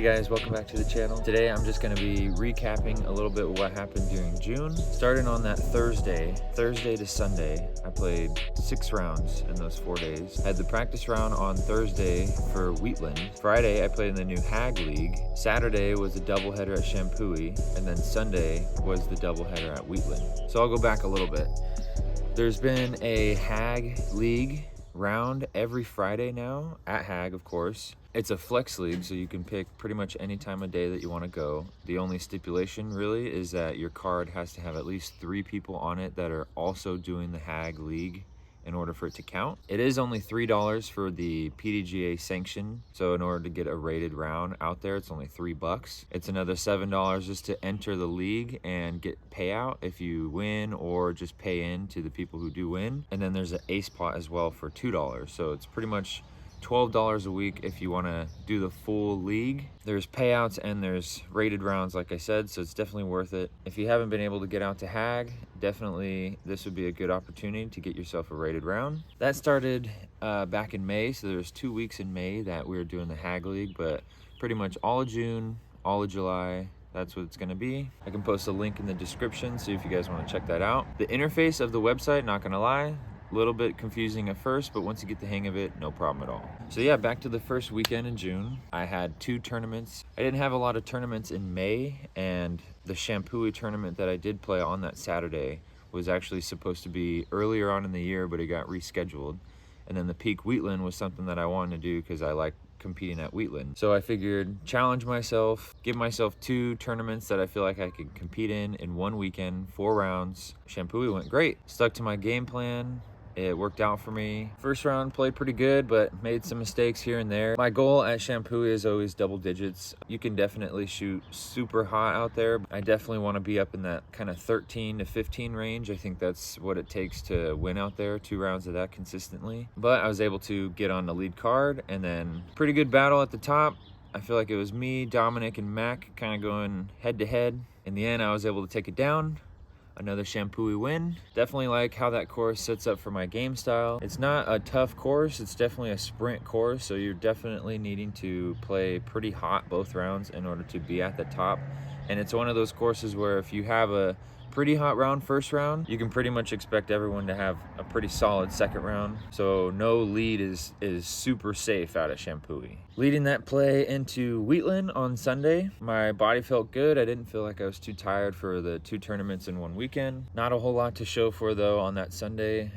guys, welcome back to the channel. Today I'm just going to be recapping a little bit of what happened during June. Starting on that Thursday to Sunday, I played 6 rounds in those 4 days. I had the practice round on Thursday for Wheatland. Friday I played in the new Hagg League. Saturday was a doubleheader at Shampooey, and then Sunday was the doubleheader at Wheatland. So I'll go back a little bit. There's been a Hagg League round every Friday now at Hagg, of course. It's a flex league, so you can pick pretty much any time of day that you want to go. The only stipulation really is that your card has to have at least 3 people on it that are also doing the Hagg League in order for it to count. It is only $3 for the PDGA sanction, so in order to get a rated round out there, it's only $3. It's another $7 just to enter the league and get payout if you win, or just pay in to the people who do win. And then there's an ace pot as well for $2, so it's pretty much $12 a week if you want to do the full league. There's payouts and there's rated rounds, like I said, so it's definitely worth it. If you haven't been able to get out to Hagg, definitely this would be a good opportunity to get yourself a rated round. That started back in May, so there's 2 weeks in May that we were doing the Hagg League, but pretty much all of June, all of July, that's what it's going to be. I can post a link in the description, so if you guys want to check that out. The interface of the website, not gonna lie, a little bit confusing at first, but once you get the hang of it, no problem at all. So yeah, back to the first weekend in June. I had 2 tournaments. I didn't have a lot of tournaments in May, and the Shampooey tournament that I did play on that Saturday was actually supposed to be earlier on in the year, but it got rescheduled. And then the Peak Wheatland was something that I wanted to do because I like competing at Wheatland. So I figured challenge myself, give myself 2 tournaments that I feel like I could compete in 1 weekend, 4 rounds. Shampooey went great. Stuck to my game plan. It worked out for me. First round played pretty good, but made some mistakes here and there. My goal at Shampooey is always double digits. You can definitely shoot super hot out there. I definitely want to be up in that kind of 13 to 15 range. I think that's what it takes to win out there, 2 rounds of that consistently. But I was able to get on the lead card, and then pretty good battle at the top. I feel like it was me, Dominic, and Mac kind of going head to head. In the end, I was able to take it down. Another Shampooey win. Definitely like how that course sets up for my game style. It's not a tough course, it's definitely a sprint course, so you're definitely needing to play pretty hot both rounds in order to be at the top. And it's one of those courses where if you have a pretty hot round first round, you can pretty much expect everyone to have a pretty solid second round. So no lead is super safe out at Shampooey. Leading that play into Wheatland on Sunday, my body felt good. I didn't feel like I was too tired for the 2 tournaments in 1 weekend. Not a whole lot to show for though on that Sunday.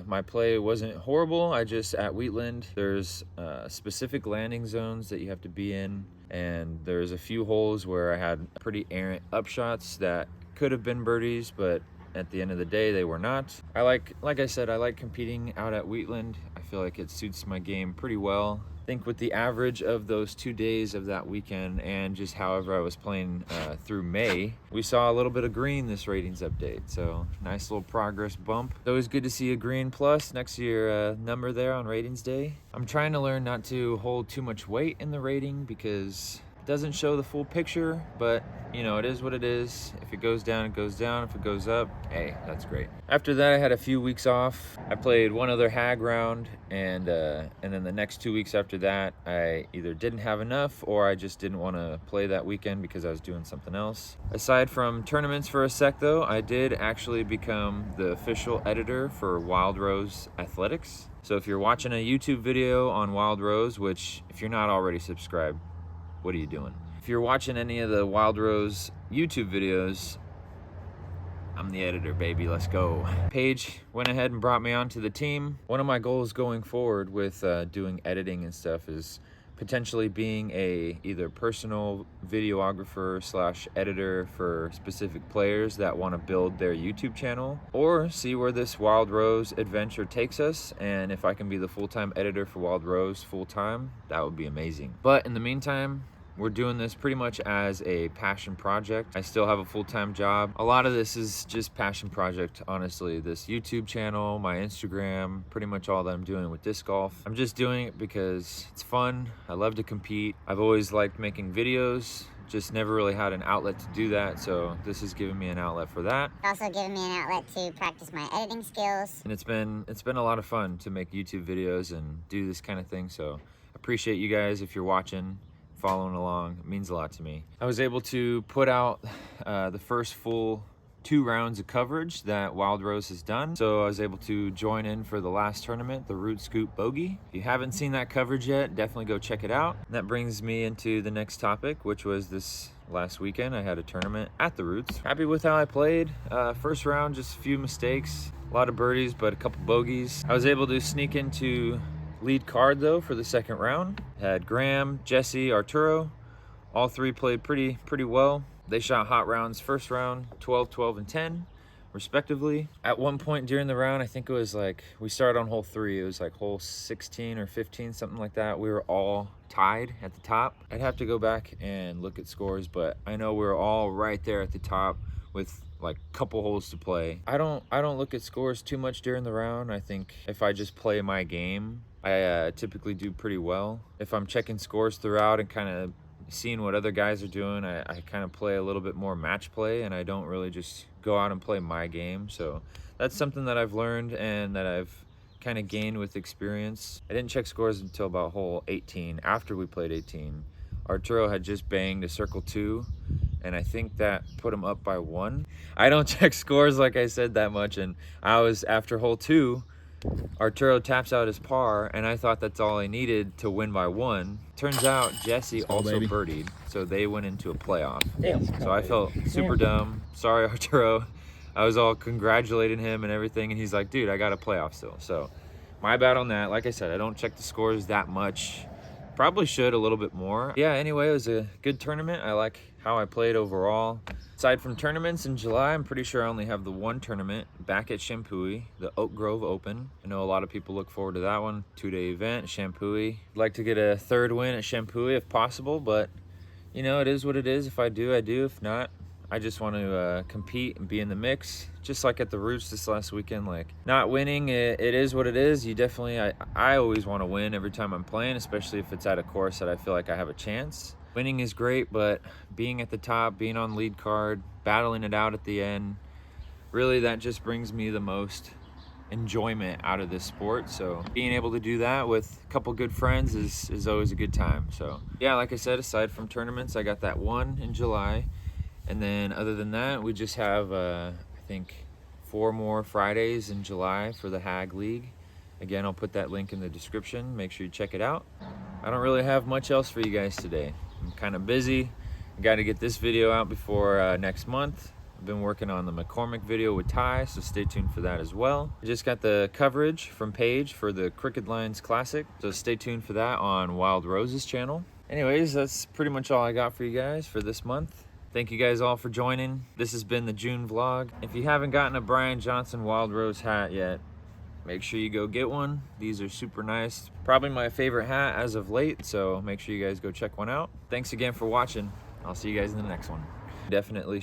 My play wasn't horrible. I just, at Wheatland, there's specific landing zones that you have to be in, and there's a few holes where I had pretty errant upshots that could have been birdies, but at the end of the day they were not. Like I said, I like competing out at Wheatland. I feel like it suits my game pretty well. I think with the average of those 2 days of that weekend and just however I was playing through May, we saw a little bit of green this ratings update, so nice little progress bump. It's always good to see a green plus next to your number there on ratings day. I'm trying to learn not to hold too much weight in the rating because it doesn't show the full picture, but you know, it is what it is. If it goes down, it goes down. If it goes up, hey, that's great. After that, I had a few weeks off. I played 1 other Hagg round, and then the next 2 weeks after that, I either didn't have enough or I just didn't want to play that weekend because I was doing something else. Aside from tournaments for a sec though, I did actually become the official editor for Wild Rose Athletics. So if you're watching a YouTube video on Wild Rose, which if you're not already subscribed, what are you doing? If you're watching any of the Wild Rose YouTube videos, I'm the editor, baby, let's go. Paige went ahead and brought me onto the team. One of my goals going forward with doing editing and stuff is potentially being a either personal videographer / editor for specific players that want to build their YouTube channel, or see where this Wild Rose adventure takes us. And if I can be the full-time editor for Wild Rose full-time, that would be amazing. But in the meantime, we're doing this pretty much as a passion project. I still have a full-time job. A lot of this is just passion project, honestly. This YouTube channel, my Instagram, pretty much all that I'm doing with disc golf. I'm just doing it because it's fun. I love to compete. I've always liked making videos, just never really had an outlet to do that, so this has given me an outlet for that. Also given me an outlet to practice my editing skills. And it's been a lot of fun to make YouTube videos and do this kind of thing, so appreciate you guys if you're watching. following along. It means a lot to me. I was able to put out the first full 2 rounds of coverage that Wild Rose has done. So I was able to join in for the last tournament, the Root Scoop Bogey. If you haven't seen that coverage yet, definitely go check it out. And that brings me into the next topic, which was this last weekend. I had a tournament at the Roots. Happy with how I played. First round, just a few mistakes, a lot of birdies, but a couple bogeys. I was able to sneak into lead card though for the second round. Had Graham, Jesse, Arturo. All 3 played pretty well. They shot hot rounds first round, 12, 12, and 10, respectively. At one point during the round, I think it was like, we started on hole 3. It was like hole 16 or 15, something like that. We were all tied at the top. I'd have to go back and look at scores, but I know we were all right there at the top with like a couple holes to play. I don't look at scores too much during the round. I think if I just play my game, I typically do pretty well. If I'm checking scores throughout and kind of seeing what other guys are doing, I kind of play a little bit more match play, and I don't really just go out and play my game. So that's something that I've learned and that I've kind of gained with experience. I didn't check scores until about hole 18. After we played 18, Arturo had just banged a circle 2, and I think that put him up by 1. I don't check scores, like I said, that much, and I was after hole 2. Arturo taps out his par, and I thought that's all I needed to win by 1. Turns out Jesse also birdied, so they went into a playoff. So I felt super dumb. Sorry, Arturo. I was all congratulating him and everything, and he's like, dude, I got a playoff still. So my bad on that. Like I said, I don't check the scores that much. Probably should a little bit more. Yeah, anyway, it was a good tournament. I like how I played overall. Aside from tournaments in July, I'm pretty sure I only have the 1 tournament back at Shampooey, the Oak Grove Open. I know a lot of people look forward to that one. 2-day event, Shampooey. I'd like to get a 3rd win at Shampooey if possible, but you know, it is what it is. If I do, I do. If not, I just want to compete and be in the mix. Just like at the Roots this last weekend, like not winning, it is what it is. You definitely, I always want to win every time I'm playing, especially if it's at a course that I feel like I have a chance. Winning is great, but being at the top, being on lead card, battling it out at the end, really that just brings me the most enjoyment out of this sport. So being able to do that with a couple good friends is always a good time. So yeah, like I said, aside from tournaments, I got that 1 in July. And then other than that, we just have, I think, 4 more Fridays in July for the Hagg League. Again, I'll put that link in the description. Make sure you check it out. I don't really have much else for you guys today. I'm kind of busy. I got to get this video out before next month. I've been working on the McCormick video with Ty, so stay tuned for that as well. I just got the coverage from Paige for the Crooked Lines Classic, so stay tuned for that on Wild Rose's channel. Anyways, that's pretty much all I got for you guys for this month. Thank you guys all for joining. This has been the June vlog. If you haven't gotten a Brian Johnson Wild Rose hat yet, make sure you go get one. These are super nice. Probably my favorite hat as of late, so make sure you guys go check one out. Thanks again for watching. I'll see you guys in the next one. Definitely